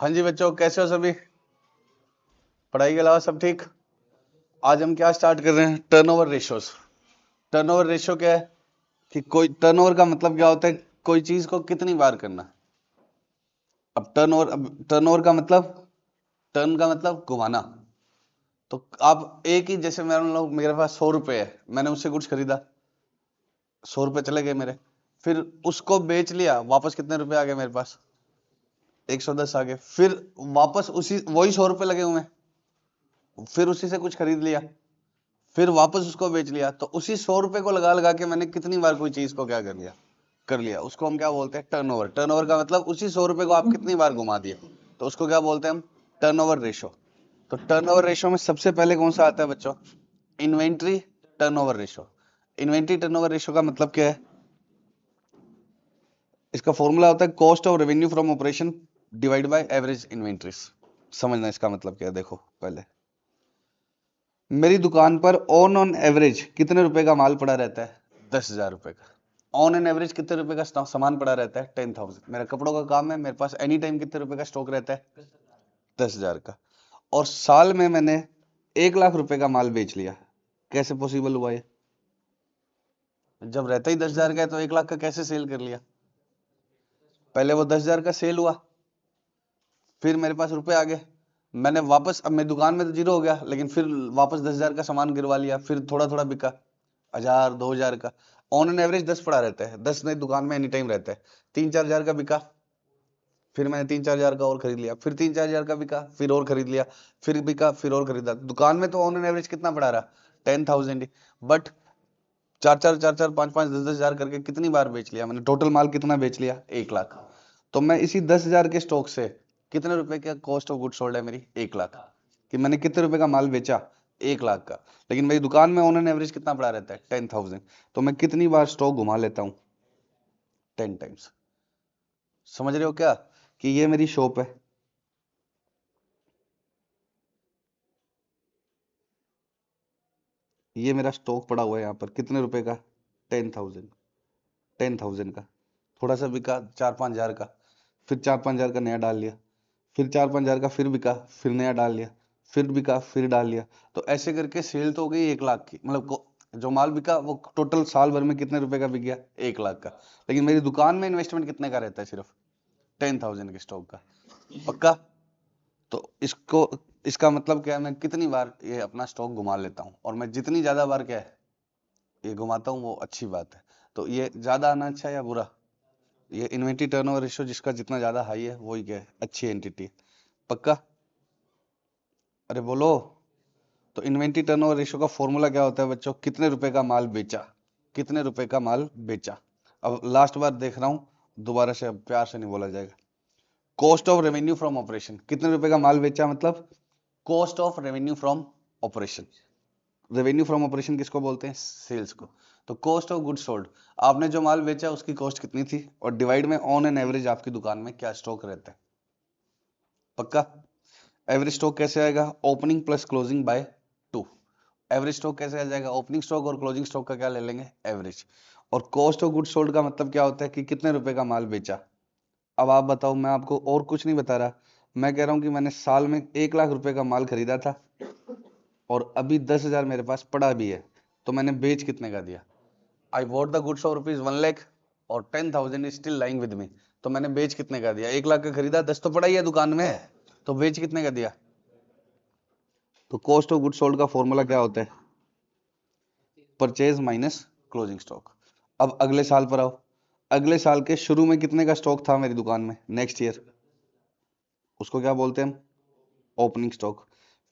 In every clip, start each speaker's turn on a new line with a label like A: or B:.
A: हाँ जी बच्चों, कैसे हो सभी? पढ़ाई के अलावा सब ठीक? आज हम क्या स्टार्ट कर रहे हैं? Turnover ratios. टर्नओवर रेशियो क्या है कि कोई टर्नओवर का मतलब क्या होता है? कोई चीज को कितनी बार करना। अब टर्नओवर का मतलब, टर्न का मतलब घुमाना। तो आप एक ही, जैसे मेरे पास 100 रुपए है, मैंने उससे कुछ खरीदा, 100 रुपए चले गए मेरे, फिर उसको बेच लिया, वापस कितने रुपए आ गए मेरे पास? 110 आ गए। फिर वापस उसी वही 100 रुपए लगे हुए हैं, फिर उसी से कुछ खरीद लिया, फिर वापस उसको बेच लिया। तो उसी 100 रुपए को लगा लगा के मैंने कितनी बार कोई चीज को क्या कर लिया, उसको हम क्या बोलते हैं? टर्नओवर। टर्नओवर का मतलब उसी 100 रुपए को आप कितनी बार घुमा दिए, तो उसको क्या बोलते हैं हम? Turnover ratio. तो टर्नओवर रेशो में सबसे पहले कौन सा आता है बच्चों? Inventory turnover ratio. Inventory turnover ratio का मतलब क्या है? इसका फॉर्मूला होता है cost of revenue from operation divide by average inventories. समझना इसका मतलब क्या है, देखो पहले मेरी दुकान पर ऑन एवरेज कितने रुपए का माल पड़ा रहता है? 10,000 रुपए का। ऑन एन एवरेज कितने रुपए का सामान पड़ा रहता है? 10,000। मेरा कपड़ों का काम है, मेरे पास एनी टाइम कितने रुपए का स्टॉक रहता है? 10,000 का। और साल में मैंने 1,00,000 रुपए का माल बेच लिया। कैसे पॉसिबल हुआ ये? जब रहता ही 10,000 का है तो 1,00,000 का कैसे सेल कर लिया? पहले वो 10,000 का सेल हुआ, फिर मेरे पास रुपए आ गए, मैंने वापस, अब मेरी दुकान में तो जीरो हो गया, लेकिन फिर वापस 10,000 का सामान गिरवा लिया, फिर थोड़ा थोड़ा बिका, 1,000 2,000 का। ऑन एन एवरेज 10 पड़ा रहता है, 10 नहीं दुकान में एनी टाइम रहता है। 3-4 हजार का बिका, फिर मैंने 3-4 हजार का और खरीद लिया, फिर 3-4 हजार का बिका, फिर और खरीद लिया, फिर बिका, फिर और खरीदा। दुकान में तो ऑन एन एवरेज कितना पड़ा रहा? 10,000 ही। बट 4-4 4-4 5-5 10-10 हजार करके कितनी बार बेच लिया मैंने? टोटल माल कितना बेच लिया? 1,00,000। तो मैं इसी 10,000 के स्टॉक से कितने रुपए का कॉस्ट ऑफ गुड सोल्ड है मेरी? 1,00,000। कि मैंने कितने रुपए का माल बेचा? 1,00,000 का। लेकिन मेरी दुकान में ऑन एन एवरेज कितना पड़ा रहता है? 10,000। तो मैं कितनी बार स्टॉक घुमा लेता हूँ? 10 टाइम्स। समझ रहे हो क्या? कि ये मेरी शॉप है, ये मेरा स्टॉक पड़ा हुआ है यहाँ पर, कितने रुपए का? 10,000। 10,000 का। थोड़ा सा बिका 4-5 हजार का, फिर 4-5 हजार का नया डाल लिया, फिर 4-5 हजार का फिर बिका, फिर नया डाल लिया, फिर बिका, फिर डाल लिया। तो ऐसे करके सेल तो हो गई 1,00,000 की, मतलब जो माल बिका वो टोटल साल भर में कितने रुपए का बिक गया? 1,00,000 का। लेकिन मेरी दुकान में इन्वेस्टमेंट कितने का रहता है? सिर्फ 10,000 के स्टॉक का। पक्का? तो इसका मतलब क्या है? मैं कितनी बार ये अपना स्टॉक घुमा लेता हूँ, और मैं जितनी ज्यादा बार क्या है ये घुमाता हूँ वो अच्छी बात है। तो ये ज्यादा आना अच्छा है या बुरा? ये इन्वेंटरी टर्नओवर रेशियो जिसका जितना ज्यादा हाई है वही क्या है? अच्छी एंटिटी। पक्का? अरे बोलो। तो इन्वेंटरी टर्नओवर रेशियो का फॉर्मूला क्या होता है बच्चों? कितने रुपए का माल बेचा, कितने रुपए का माल बेचा। अब लास्ट बार देख रहा हूं, दोबारा से अब प्यार से नहीं बोला जाएगा। Cost of revenue from operation, कितने रुपए का माल बेचा मतलब cost of revenue from operation. Revenue from operation किसको बोलते हैं? सेल्स को। तो कॉस्ट ऑफ गुड सोल्ड, आपने जो माल बेचा उसकी कॉस्ट कितनी थी, और डिवाइड में ऑन एन एवरेज आपकी दुकान में क्या स्टॉक रहता है। पक्का? एवरेज स्टॉक कैसे आएगा? Opening plus closing by 2। Average stock कैसे आ जाएगा? ओपनिंग स्टॉक और क्लोजिंग स्टॉक का क्या ले लेंगे? एवरेज। और कॉस्ट ऑफ गुड सोल्ड का मतलब क्या होता है? कि कितने रुपए का माल बेचा। अब आप बताओ, मैं आपको और कुछ नहीं बता रहा, मैं कह रहा हूं कि मैंने साल में 1,00,000 रुपए का माल खरीदा था, और अभी 10,000 मेरे पास पड़ा भी है, तो मैंने बेच कितने का दिया? आई वॉट द गुड्स ऑफ ₹1,00,000 और 10,000 is still lying with me. तो मैंने बेच कितने का दिया? 1,00,000 का खरीदा, 10 तो पड़ा ही है दुकान में, तो बेच कितने का दिया? तो कॉस्ट ऑफ गुड सोल्ड का फॉर्मूला क्या होता है? Purchase minus closing stock. अब अगले साल पर आओ, अगले साल के शुरू में कितने का स्टॉक था मेरी दुकान में? नेक्स्ट ईयर, उसको क्या बोलते हैं हम? Opening stock.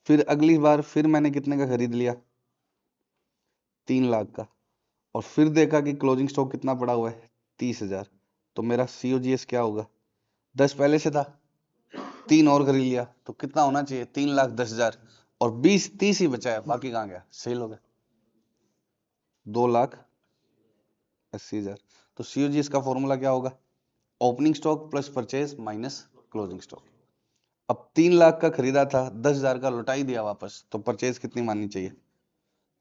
A: फिर अगली बार फिर मैंने कितने का खरीद लिया? 3,00,000 का। और फिर देखा कि क्लोजिंग स्टॉक कितना पड़ा हुआ है? 30,000। तो मेरा COGS क्या होगा? 10 पहले से था, 3 और खरीद लिया, तो कितना होना चाहिए? 3,10,000। और 20-30 ही बचा है, बाकी कहाँ गया? सेल हो गया 2,80,000। तो COGS का फॉर्मूला क्या होगा? Opening stock plus purchase minus closing stock. अब 3,00,000 का खरीदा था, 10,000 का लौटा ही दिया वापस, तो परचेज कितनी माननी चाहिए?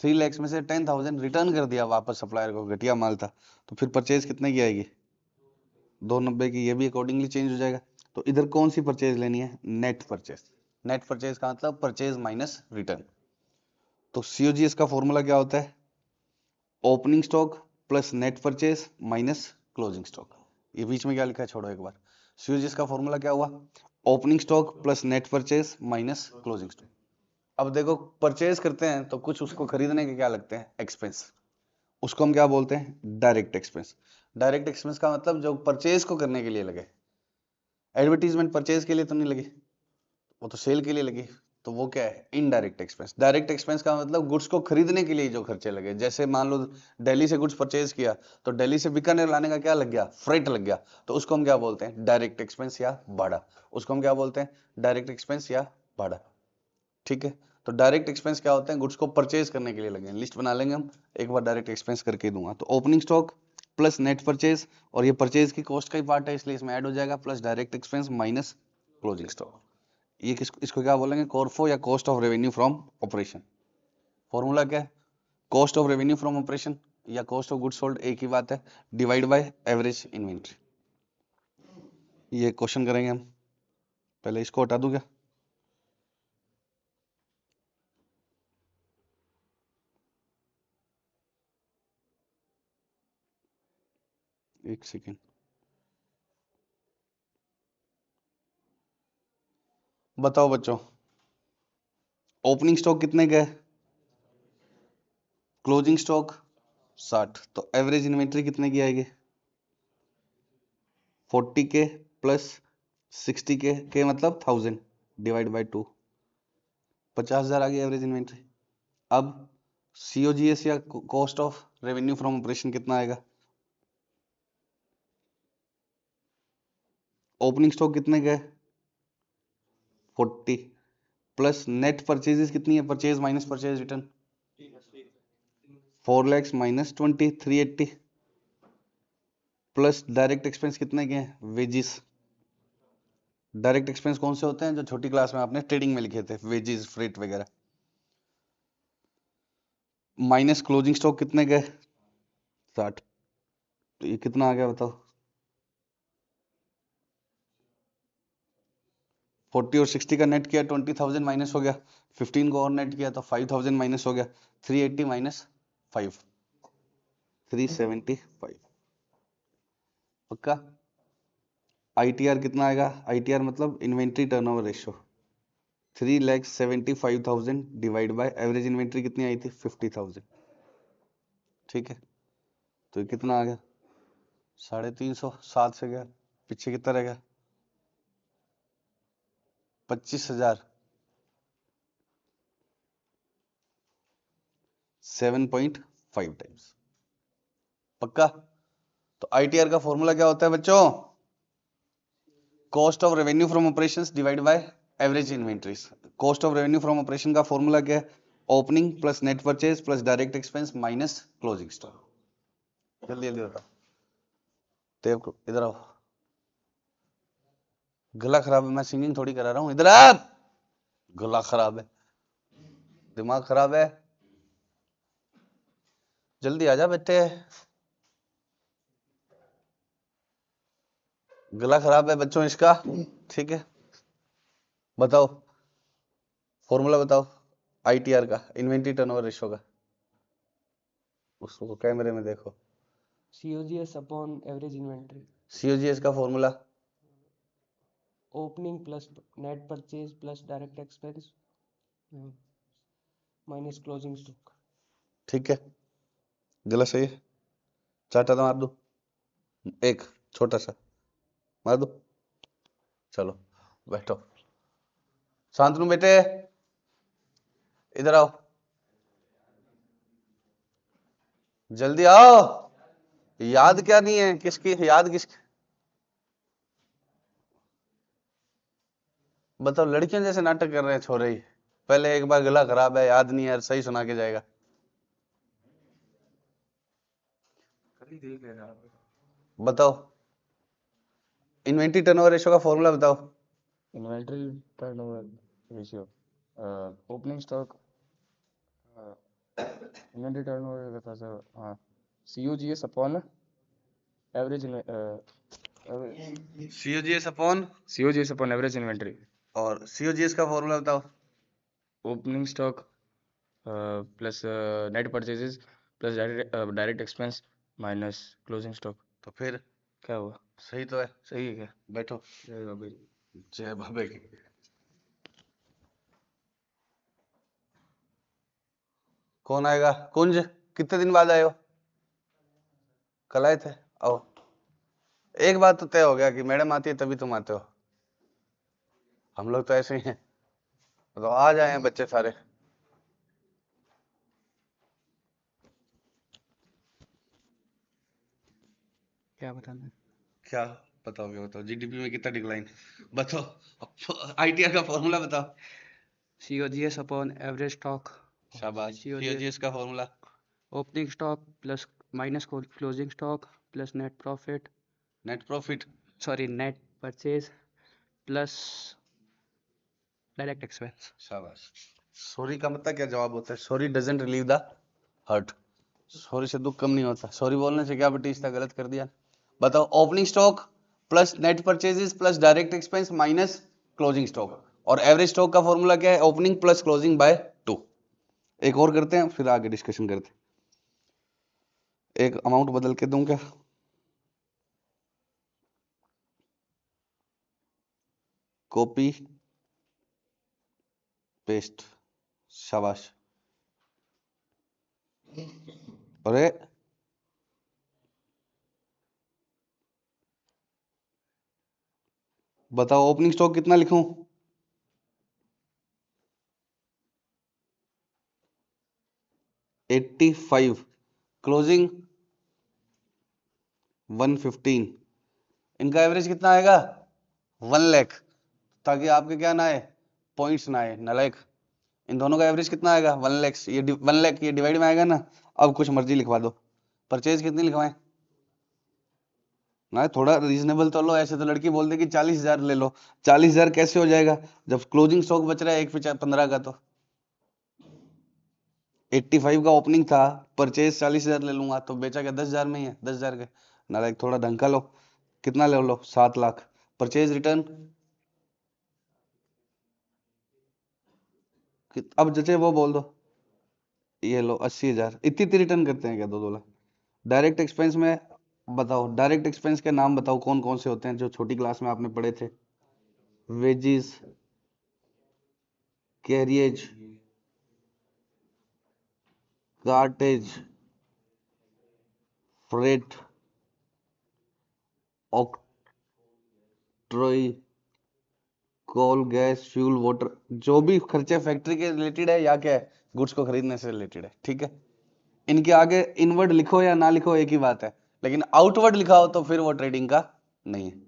A: 3,00,000 में से 10,000 रिटर्न कर दिया वापस सप्लायर को, घटिया माल था, तो फिर परचेज कितने की आएगी? 290 की। ये भी अकॉर्डिंगली चेंज हो जाएगा। तो इधर कौन सी परचेज लेनी है? Net purchase. नेट परचेज का मतलब परचेज माइनस रिटर्न। तो सीओजीएस का फॉर्मूला क्या होता है? Opening stock plus net purchase minus closing stock. ये बीच में क्या लिखा है छोड़ो एक बार। सीओजीएस का फॉर्मूला क्या हुआ? Opening stock plus net purchase minus closing stock. अब देखो परचेज करते हैं तो कुछ उसको खरीदने के क्या लगते हैं? एक्सपेंस। उसको हम क्या बोलते हैं? Direct expense. डायरेक्ट एक्सपेंस का मतलब जो परचेज को करने के लिए लगे। एडवर्टीजमेंट परचेज के लिए तो नहीं लगी, वो तो सेल के लिए लगी, तो वो क्या है? Indirect expense. डायरेक्ट एक्सपेंस का मतलब गुड्स को खरीदने के लिए जो खर्चे लगे। जैसे मान लो दिल्ली से गुड्स परचेज किया तो दिल्ली से बीकानेर लाने का क्या लग गया? फ्रेट लग गया, तो उसको हम क्या बोलते हैं? डायरेक्ट एक्सपेंस या भाड़ा। उसको हम क्या बोलते हैं? डायरेक्ट एक्सपेंस या भाड़ा। ठीक है, तो डायरेक्ट एक्सपेंस क्या होते हैं? गुड्स को परचेज करने के लिए लगे। लिस्ट बना लेंगे हम, एक बार डायरेक्ट एक्सपेंस करके दूंगा। तो opening stock plus net purchase, और ये परचेज की कॉस्ट का ही पार्ट है इसलिए इसमें ऐड हो जाएगा, plus direct expense minus closing stock. ये इसको क्या बोलेंगे? कॉर्फो या cost of revenue from operation. Formula क्या है? Cost of revenue from operation या कॉस्ट ऑफ गुड्स सोल्ड एक ही बात है, डिवाइड बाय एवरेज इन्वेंट्री। ये क्वेश्चन करेंगे हम। पहले इसको हटा दूं क्या? एक सेकेंड। बताओ बच्चों, ओपनिंग स्टॉक कितने का है? क्लोजिंग स्टॉक 60, तो एवरेज इन्वेंट्री कितने की आएगी? 40 के प्लस 60 के मतलब 1000 डिवाइड बाय 2, 50,000 आ गई एवरेज इन्वेंट्री। अब सीओजीएस या cost of revenue from operation कितना आएगा? ओपनिंग स्टॉक कितने का है? 40 प्लस नेट परचेजेस कितनी है? Purchase minus purchase return 4 lakhs minus 20 380, plus direct expense कितने के हैं? वेजिस। डायरेक्ट एक्सपेंस कौन से होते हैं जो छोटी क्लास में आपने ट्रेडिंग में लिखे थे? वेजिस, फ्रेट वगैरह। माइनस क्लोजिंग स्टॉक कितने के? 60, तो ये कितना आ गया बताओ? 40 और 60 का नेट किया 20,000 माइनस हो गया, 15 को और नेट किया तो 5,000 माइनस हो गया, 380 माइनस 5, 375। पक्का? आईटीआर कितना आएगा? आईटीआर मतलब inventory turnover ratio, 3,75,000 divide by average inventory कितनी आई थी? 50,000। ठीक है, तो ये कितना आ गया? 350, 7 से गया, पीछे कितना रह गया? 25,000, 7.5 टाइम्स। पक्का? तो आईटीआर का फॉर्मूला क्या होता है बच्चों? Cost of revenue from operations divide by average inventories. Cost of revenue from operation का फॉर्मूला क्या है? Opening plus net purchase plus direct expense minus closing stock. जल्दी जल्दी बताओ। देव को इधर आओ, गला खराब है, मैं सिंगिंग थोड़ी करा रहा हूँ, इधर आ। गला खराब है, दिमाग खराब है, जल्दी आ जा बेटे। गला खराब है बच्चों इसका। ठीक है, बताओ फॉर्मूला बताओ आईटीआर का, इन्वेंट्री टर्नओवर रेशियो का। उसको कैमरे में देखो।
B: COGS upon average inventory.
A: COGS का formula?
B: Opening plus net purchase plus direct expense minus closing stock.
A: ठीक है, गला सही है, चाटा तो मार दो, एक छोटा सा मार दो। चलो बैठो, शांतनु बेटे इधर आओ, जल्दी आओ। याद क्या नहीं है? किसकी याद? किसकी? बताओ, लड़कियों जैसे नाटक कर रहे हैं छोरे ही। पहले एक बार गला खराब है, याद नहीं है, सही सुना के जाएगा। बताओ इन्वेंट्री टर्नओवर रेशियो का फॉर्मूला बताओ।
C: Inventory turnover ratio. Opening stock. Inventory turnover with us. COGS upon average
A: COGS upon
C: COGS upon average inventory.
A: और COGS का फॉर्मूला बताओ।
C: Opening stock plus net purchases plus direct expense minus closing stock.
A: तो फिर
C: क्या हुआ?
A: सही तो है,
C: सही है क्या?
A: बैठो।
C: जय बाबा जी।
A: जय बाबे की। कौन आएगा? कुंज, कितने दिन बाद आए हो? कल आए थे, आओ। एक बात तो तय हो गया कि मैडम आती है तभी तुम आते हो, हम लोग तो ऐसे ही हैं। तो आ जाए हैं बच्चे सारे।
B: क्या बताना है?
A: क्या बताओगे? बताओ GDP में कितना डिक्लाइन, बताओ। ITR का फॉर्मूला बताओ।
B: COGS upon average stock.
A: शाबाश।
B: COGS
A: COGS का formula
B: opening stock plus minus closing stock plus net profit.
A: Net profit.
B: Sorry, net purchase plus direct expense.
A: शाबाश। सॉरी का मतलब क्या जवाब होता है? Sorry doesn't relieve the hurt. Sorry से दुख कम नहीं होता। सॉरी बोलने से क्या बटीस्ता गलत कर दिया? बताओ। Opening stock plus net purchases plus direct expense minus closing stock, और एवरेज स्टॉक का फॉर्मूला क्या है? Opening plus closing by 2। एक और करते हैं फिर आगे डिस्कशन करते हैं। एक अमाउंट बदल के दूं क्या? Copy paste. शाबाश। अरे बताओ ओपनिंग स्टॉक कितना लिखूं? 85, क्लोजिंग 115। इनका एवरेज कितना आएगा? 1 लाख, ताकि आपके क्या ना आए, पॉइंट्स ना आए, नालायक। इन दोनों का एवरेज कितना आएगा? 1 लाख। ये 1 लाख ये डिवाइड में आएगा ना। अब कुछ मर्जी लिखवा दो। परचेज कितनी लिखवाएं ना? थोड़ा रीजनेबल तो लो। ऐसे तो लड़की बोल दे कि 40,000 ले लो। 40,000 कैसे हो जाएगा जब क्लोजिंग स्टॉक बच रहा है 1/15 का? तो 85 का ओपनिंग था, परचेज 40,000 ले लूंगा तो बेचा क्या 10,000 में ही है। 10,000 के नालायक, थोड़ा ढंग का लो। कितना ले लो? 7 लाख। परचेज रिटर्न अब जैसे वो बोल दो, ये लो 80,000। इतनी रिटर्न करते हैं क्या 2-2 लाख? डायरेक्ट एक्सपेंस में बताओ, डायरेक्ट एक्सपेंस के नाम बताओ कौन कौन से होते हैं जो छोटी क्लास में आपने पढ़े थे? Wages, carriage, cartage, freight, octroi, coal, gas, fuel, water. जो भी खर्चे फैक्ट्री के रिलेटेड है या क्या है, गुड्स को खरीदने से रिलेटेड है, ठीक है। इनके आगे इनवर्ड लिखो या ना लिखो एक ही बात है, लेकिन आउटवर्ड लिखा हो तो फिर वो ट्रेडिंग का नहीं है।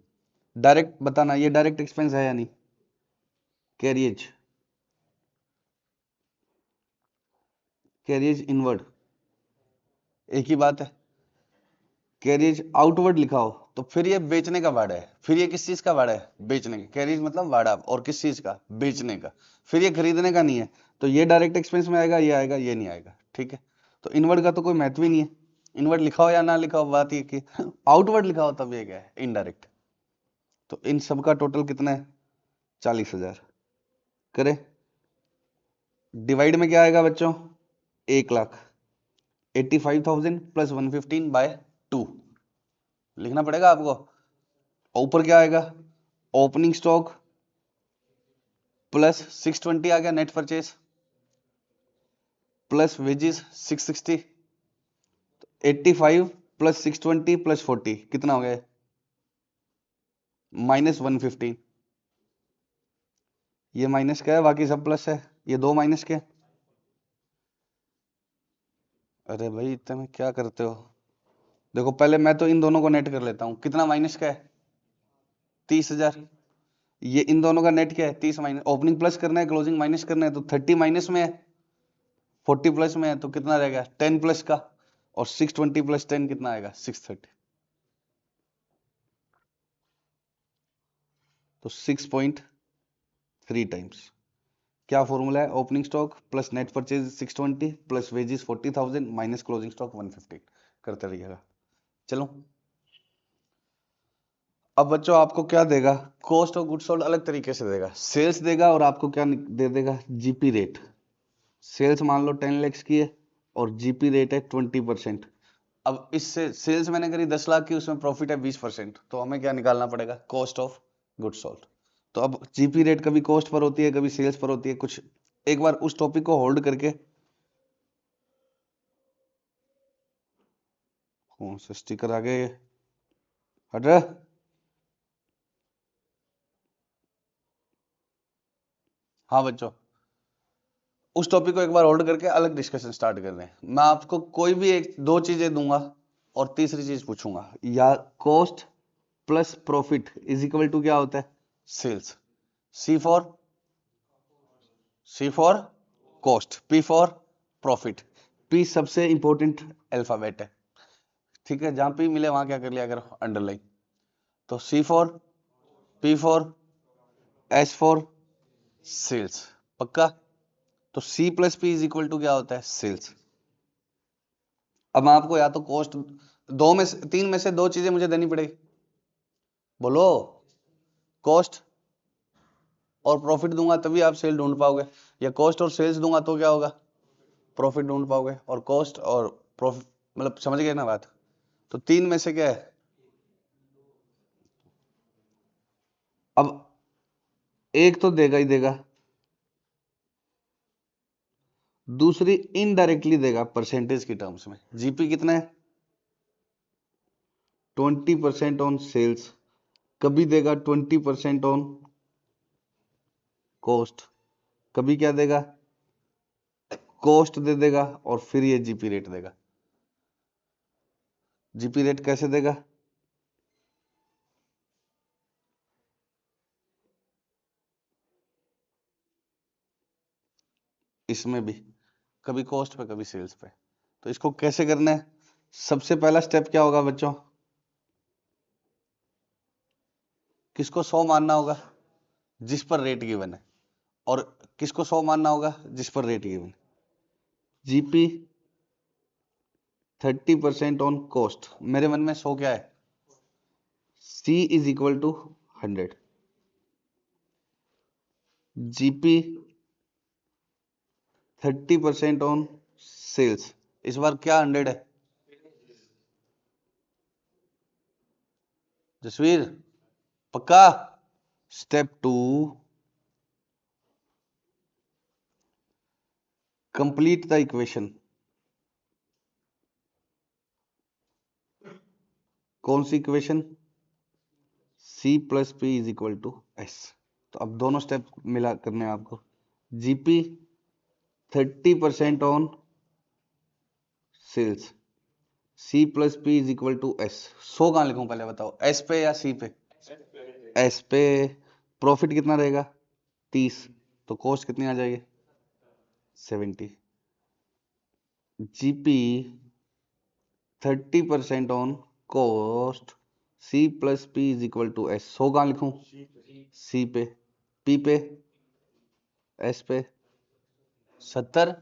A: डायरेक्ट बताना, ये डायरेक्ट एक्सपेंस है या नहीं? कैरियज, कैरियज इनवर्ड एक ही बात है। कैरियज आउटवर्ड लिखा हो तो फिर ये बेचने का वाड़ा है। फिर ये किस चीज का वाड़ा है? बेचने का। कैरियज मतलब वाड़ा, और किस चीज का? बेचने का। फिर ये खरीदने का नहीं है, तो ये डायरेक्ट एक्सपेंस में आएगा, ये आएगा, ये नहीं आएगा, ठीक है। तो इनवर्ड का तो कोई महत्व ही नहीं है। इनवर्ड लिखा हो या ना लिखा हो, बात ये कि आउटवर्ड लिखा हो तब ये क्या है? इनडायरेक्ट। तो इन सब का टोटल कितना है? 40,000। करें डिवाइड में क्या आएगा बच्चों? 1 लाख। 85,000 प्लस 115 बाय 2 लिखना पड़ेगा आपको। ऊपर क्या आएगा? ओपनिंग स्टॉक प्लस 620 आ गया, net purchase plus wages 660। 85 plus 620 plus 40 कितना हो गया? माइनस 115। ये माइनस का है, बाकी सब प्लस है। ये दो माइनस के। अरे भाई इतने में क्या करते हो? देखो पहले मैं तो इन दोनों को नेट कर लेता हूं। कितना माइनस का है? 30,000। ये इन दोनों का नेट क्या है? 30 माइनस, ओपनिंग प्लस करना है, क्लोजिंग माइनस करना है, तो 30 माइनस में है, 40 प्लस में है, तो कितना रहेगा? 10 प्लस का। और 620 प्लस 10 कितना आएगा? 630। तो 6.3 टाइम्स। क्या फॉर्मूला है? Opening stock plus net purchase 620 plus wages 40,000 minus closing stock 115। करते रहिएगा। चलो अब बच्चों आपको क्या देगा, कॉस्ट ऑफ गुड्स सोल्ड अलग तरीके से देगा, सेल्स देगा और आपको क्या दे देगा, जीपी रेट। सेल्स मान लो 10 लाख की है और जीपी रेट है 20%। अब इससे सेल्स मैंने करी 10 लाख की, उसमें प्रॉफिट है 20%, तो हमें क्या निकालना पड़ेगा, कॉस्ट ऑफ गुड्स सोल्ड। तो अब जीपी रेट कभी कॉस्ट पर होती है, कभी सेल्स पर होती है, कुछ एक बार उस टॉपिक को होल्ड करके, कौन सा स्टिकर आ गया ये, हट रहा। हाँ बच्चों, उस टॉपिक को एक बार होल्ड करके अलग डिस्कशन स्टार्ट कर रहे हैं। मैं आपको कोई भी एक दो चीजें दूंगा और तीसरी चीज पूछूंगा, या cost plus profit is equal to क्या होता है, sales. C for cost, P for profit. P सबसे इंपॉर्टेंट अल्फाबेट है, ठीक है, जहां पी मिले वहां क्या कर लिया अगर अंडरलाइन। तो C for, P for, S for sales, पक्का। तो C plus P is equal to क्या होता है, सेल्स। अब मैं आपको या तो कॉस्ट, दो में से, तीन में से दो चीजें मुझे देनी पड़ेगी, बोलो। कॉस्ट और प्रॉफिट दूंगा तभी आप सेल ढूंढ पाओगे, या कॉस्ट और सेल्स दूंगा तो क्या होगा, प्रॉफिट ढूंढ पाओगे। और कॉस्ट और प्रॉफिट, मतलब समझ गए ना बात। तो तीन में से क्या है। अब एक तो देगा ही देगा, दूसरी इनडायरेक्टली देगा परसेंटेज की टर्म्स में। जीपी कितना है, 20% ऑन सेल्स, कभी देगा 20% ऑन कॉस्ट, कभी क्या देगा, कॉस्ट दे देगा और फिर ये जीपी रेट देगा। जीपी रेट कैसे देगा, इसमें भी कभी कॉस्ट पे कभी सेल्स पे। तो इसको कैसे करना है, सबसे पहला स्टेप क्या होगा बच्चों, किसको 100 मानना होगा, जिस पर रेट गिवन है, और किसको 100 मानना होगा, जिस पर रेट गिवन है। जीपी 30% ऑन कॉस्ट, मेरे मन में 100 क्या है, C is equal to 100। GP 30% on sales, इस बार क्या 100 है, जसवीर पक्का। Step 2, complete the equation. कौन सी equation, C plus P is equal to S. तो अब दोनों स्टेप मिला करने हैं आपको। GP 30% on sales, C plus P is equal to S. 100 कहां लिखूं पहले बताओ, एस पे या सी पे, एस पे। प्रॉफिट कितना रहेगा, 30, तो कॉस्ट कितनी आ जाएगी, 70। GP 30% on cost, C plus P is equal to S. 100 कहां लिखूं, सी पे, पी पे, एस पे। 70,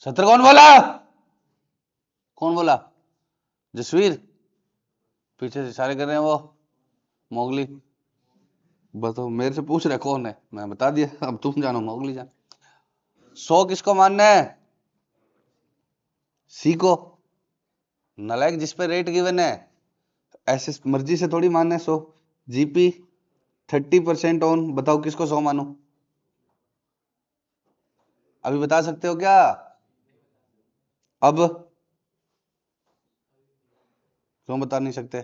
A: 70 कौन बोला, कौन बोला, जसवीर। पीछे से इशारे कर रहे हैं वो, मोगली। बताओ, मेरे से पूछ रहे कौन है, मैं बता दिया, अब तुम जानो मोगली जान। 100 किसको मानना है, सी को, नालायक, जिस पे रेट गिवन है, ऐसे मर्जी से थोड़ी मानना है 100। जीपी 30% ऑन, बताओ किसको 100 मानो, अभी बता सकते हो क्या, अब क्यों बता नहीं सकते,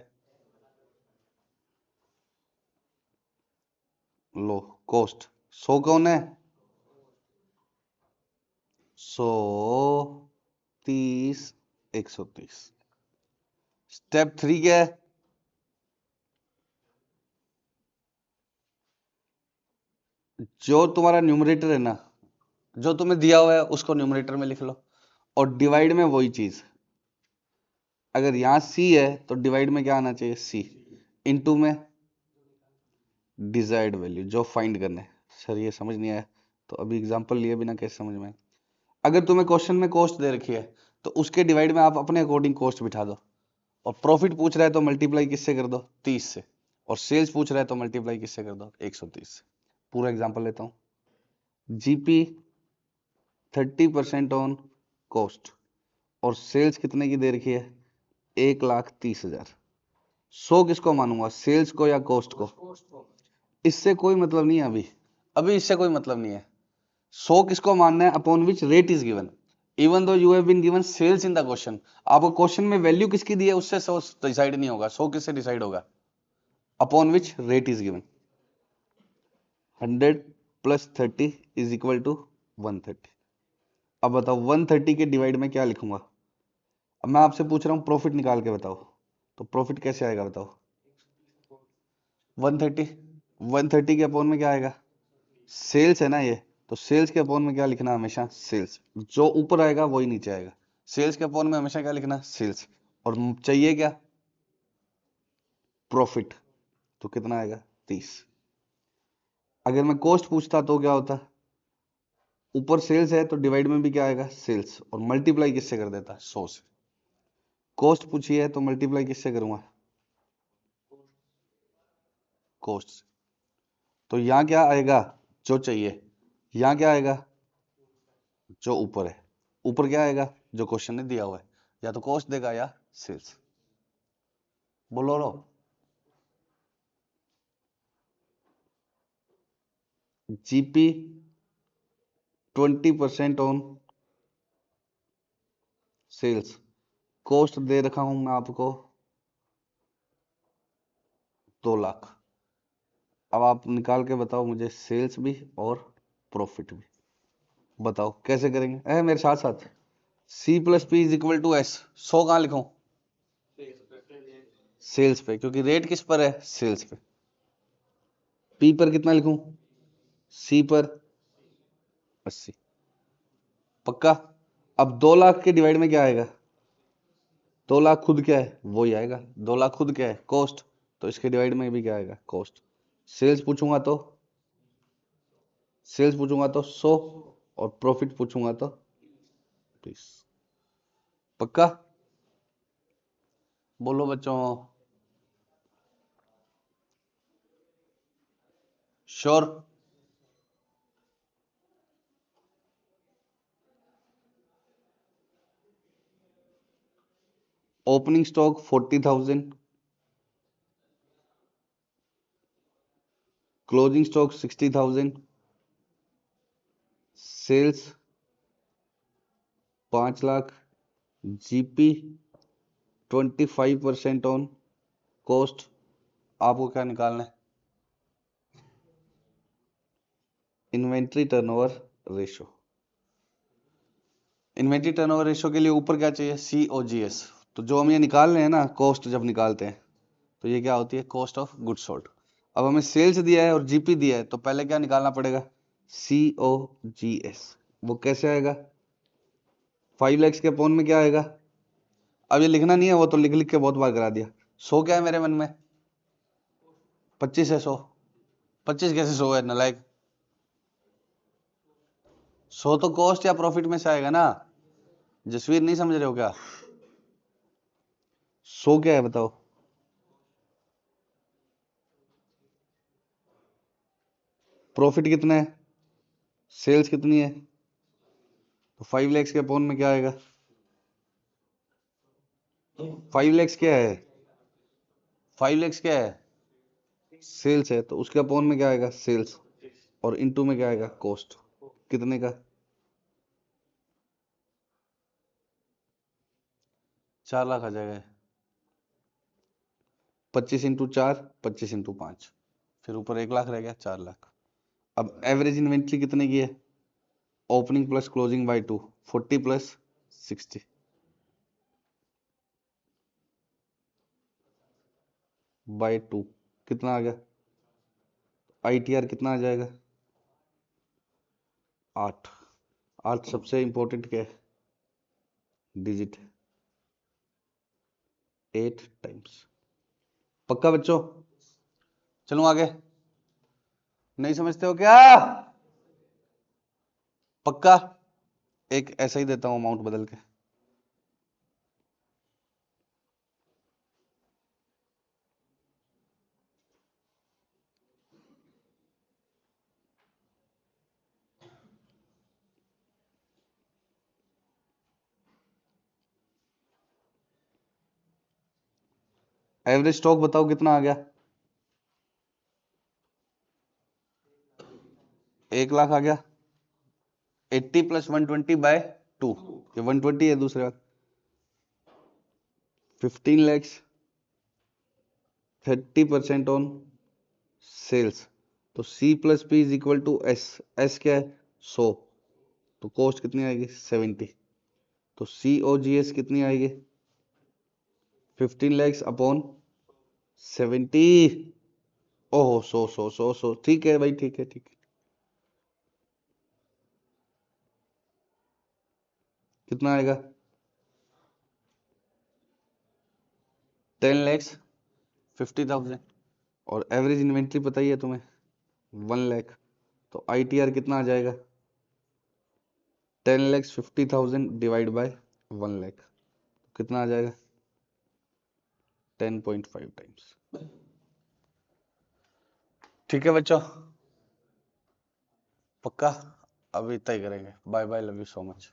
A: लो कॉस्ट 100 कौन है, 100, 30, 130। स्टेप 3 क्या है, जो तुम्हारा न्यूमरेटर है ना, जो तुम्हें दिया हुआ है उसको न्यूमरेटर में लिख लो, और डिवाइड में वही चीज। अगर यहां सी है तो डिवाइड में क्या आना चाहिए, सी, इनटू में डिजायर्ड वैल्यू जो फाइंड करना है। सर ये समझ नहीं आया, तो अभी एग्जांपल लिए बिना कैसे समझ में आए। अगर तुम्हें क्वेश्चन में कॉस्ट दे रखी है तो उसके डिवाइड में आप अपने अकॉर्डिंग कॉस्ट बिठा दो, और प्रॉफिट पूछ रहा है तो मल्टीप्लाई किससे कर दो, 30 से। और सेल्स पूछ रहा है तो मल्टीप्लाई किससे कर दो 130 से। पूरा एग्जांपल लेता हूँ, जीपी 30% ऑन कॉस्ट और सेल्स कितने की दे रखी है 1,30,000। 100 किसको मानूंगा, सेल्स को या कॉस्ट को? इससे कोई मतलब नहीं है अभी, अभी इससे कोई मतलब नहीं है। 100 किसको मानना है, upon which rate is given, even though you have been given sales in the question. आपको क्वेश्चन में वैल्यू किसकी दी है उससे 100 डिसाइड नहीं होगा, 100 किससे डिसाइड होगा, upon which rate is given. 100 plus 30 is equal to 130। अब बताओ 130 के डिवाइड में क्या लिखूंगा। अब मैं आपसे पूछ रहा हूं प्रॉफिट निकाल के बताओ, तो प्रॉफिट कैसे आएगा बताओ। 130 के अपॉन में क्या आएगा, सेल्स है ना ये, तो सेल्स के अपॉन में क्या लिखना हमेशा, सेल्स। जो ऊपर आएगा वही नीचे आएगा। सेल्स के अपॉन में हमेशा क्या लिखना, सेल्स। और चाहिए क्या, प्रॉफिट, तो कितना आएगा 30। अगर मैं कॉस्ट पूछता तो क्या होता, ऊपर सेल्स है तो डिवाइड में भी क्या आएगा, सेल्स, और मल्टीप्लाई किससे कर देता, 100 से। कॉस्ट पूछी है तो मल्टीप्लाई किससे करूंगा, कॉस्ट से। तो यहां क्या आएगा, जो चाहिए, यहां क्या आएगा, जो ऊपर है। ऊपर क्या आएगा, जो क्वेश्चन ने दिया हुआ है, या तो कॉस्ट देगा या सेल्स। बोलो रो, जीपी 20% ऑन सेल्स, कॉस्ट दे रखा हूं मैं आपको 2 लाख। अब आप निकाल के बताओ मुझे सेल्स भी और प्रॉफिट भी, बताओ कैसे करेंगे, मेरे साथ साथ। C plus P is equal to S. 100 कहां लिखूं, सेल्स पे, क्योंकि रेट किस पर है, सेल्स पे। पी पर कितना लिखूं, सी पर 80। पक्का। अब 2 लाख के डिवाइड में क्या आएगा, 2 लाख खुद क्या है, वही आएगा। 2 लाख खुद क्या है, कॉस्ट, तो इसके डिवाइड में भी क्या आएगा, कॉस्ट। सेल्स पूछूंगा तो 100 और प्रॉफिट पूछूंगा तो 30। पक्का, बोलो बच्चों, sure. Opening stock 40,000, closing stock 60,000, sales 5 lakh, GP 25% on cost. आपको क्या निकालना है, inventory turnover ratio. Inventory turnover ratio के लिए ऊपर क्या चाहिए, COGS। तो जो हम ये निकाल रहे हैं ना, कॉस्ट जब निकालते हैं तो ये क्या होती है, कॉस्ट ऑफ गुड्स सोल्ड। अब हमें सेल्स दिया है और जीपी दिया है, तो पहले क्या निकालना पड़ेगा, COGS। वो कैसे आएगा, 5 लाख के अपॉन में क्या आएगा। अब ये लिखना नहीं है, वो तो लिख लिख के बहुत बार करा दिया। 100 क्या है मेरे मन में, 25 है। 100 25 कैसे 100 है नालायक, 100 तो कॉस्ट या प्रॉफिट में से आएगा ना। जसवीर नहीं समझ रहे हो क्या, 100 क्या है बताओ, प्रॉफिट कितना है, सेल्स कितनी है, तो 5 लाख के अपॉन में क्या आएगा, 5 लाख क्या है, 5 लाख क्या है, सेल्स है, तो उसके अपॉन में क्या आएगा, सेल्स, और इनटू में क्या आएगा, कॉस्ट। कितने का, 4 लाख आ जाएगा। 25 इंटू 4, 25 इंटू 5, फिर ऊपर 1 लाख रह गया, 4 लाख। अब एवरेज इन्वेंट्री कितने की है, opening plus closing by 2, 40 plus 60 by 2, कितना आ गया, ITR कितना आ जाएगा, 8। 8 सबसे इंपॉर्टेंट क्या है, डिजिट, 8 टाइम्स। पक्का बच्चों, चलूं आगे, नहीं समझते हो क्या, पक्का। एक ऐसा ही देता हूं अमाउंट बदल के, एवरेज स्टॉक बताओ कितना आ गया? 1 लाख आ गया। 80 प्लस 120/2, ये 120 है दूसरे बात। 15 lakhs, 30% ऑन सेल्स, तो C plus P is equal to S। S क्या है? 100, तो कॉस्ट कितनी आएगी? 70। तो COGS कितनी आएगी? 15 lakhs अपॉन 70। ओहो, 100। ठीक है भाई, ठीक है, ठीक है। कितना आएगा? 10 lakhs 50,000। और एवरेज इन्वेंट्री पता ही है तुम्हें, 1 लाख। तो ITR कितना आ जाएगा? 10 lakhs 50,000 डिवाइड बाय 1 लाख, कितना आ जाएगा? 10.5 टाइम्स। ठीक है बच्चों, पक्का? अभी तय करेंगे। Bye bye, love you so much.